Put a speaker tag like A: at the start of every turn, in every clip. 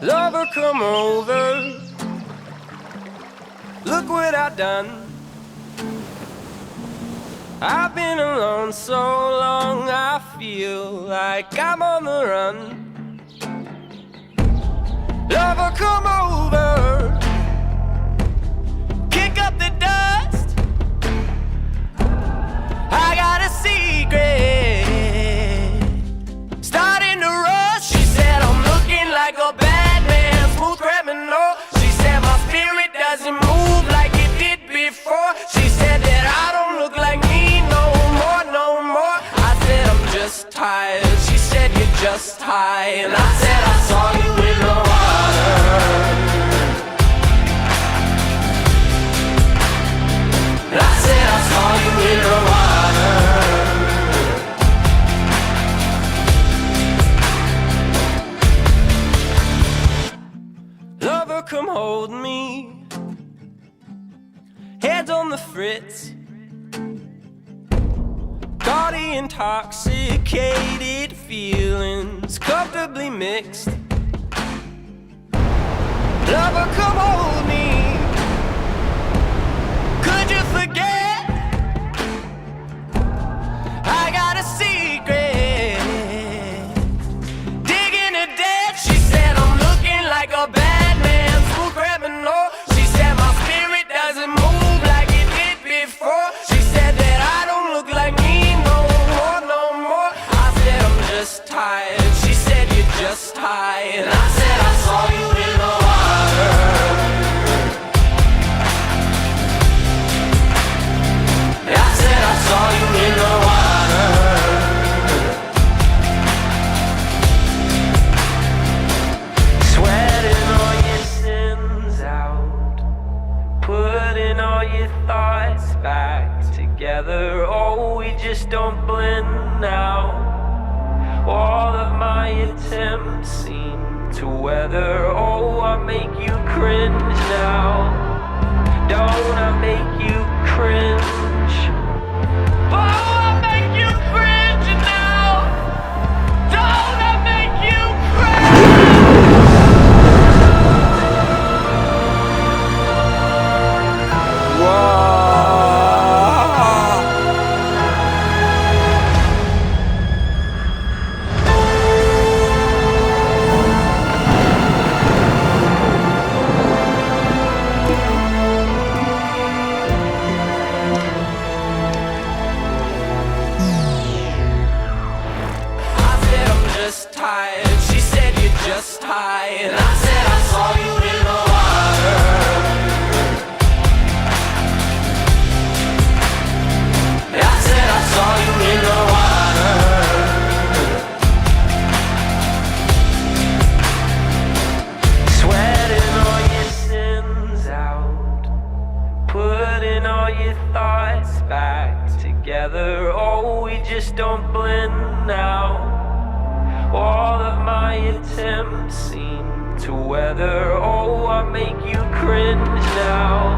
A: Lover, come over. Look what I've done. I've been alone so long, I feel like I'm on the run. Lover, come over. Kick up the dust. I got a secret, starting to rush. She said I'm looking like a bad man, smooth criminal. She said my spirit doesn't move like it did before. She said that I don't look like me no more, no more. I said I'm just tired. She said you're just high, and I said I saw you in the water. And I said I saw you in the water. Lover, come hold me. Heads on the fritz. Gaudy, intoxicated feelings, comfortably mixed. Lover, come hold me. Could you forget? I got a secret, digging a ditch. She said I'm looking like a bad man, smooth criminal. She said my spirit doesn't move like it did before. She said that I don't look like me no more, no more. I said I'm just tired. She said you're just high, and I said I saw you in the water. I said I saw you in the water. Sweating all your sins out, putting all your thoughts back together. Oh, we just don't blend now. All of my attempts seem to weather. Oh, I make you cringe now. Don't I make you cringe? Oh, I make you cringe now. Don't I make you cringe? Whoa. Just tired. She said you're just high, and I said I saw you in the water. I said I saw you in the water. Sweating all your sins out, putting all your thoughts back together. Oh, we just don't blend now. All of my attempts seem to weather. Oh, I make you cringe now.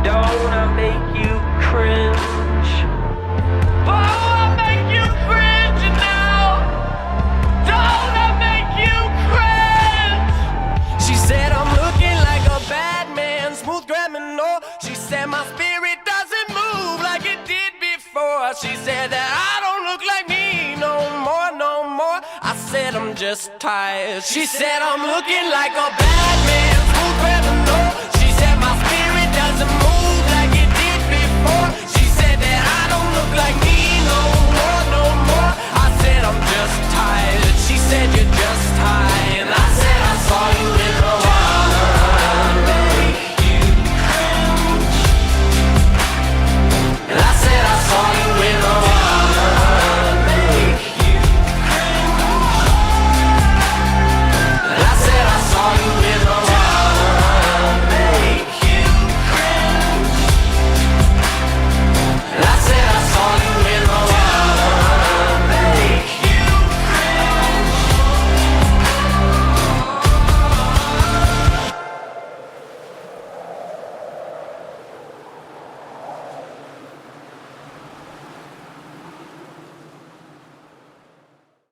A: Don't I make you cringe? Oh, I make you cringe now. Don't I make you cringe? She said I'm looking like a bad man, smooth criminal. She said my spirit doesn't move like it did before. She said that I don't look like me no more, no more. I said I'm just tired. She said I'm looking like a bad man, smooth criminal. She said my spirit doesn't move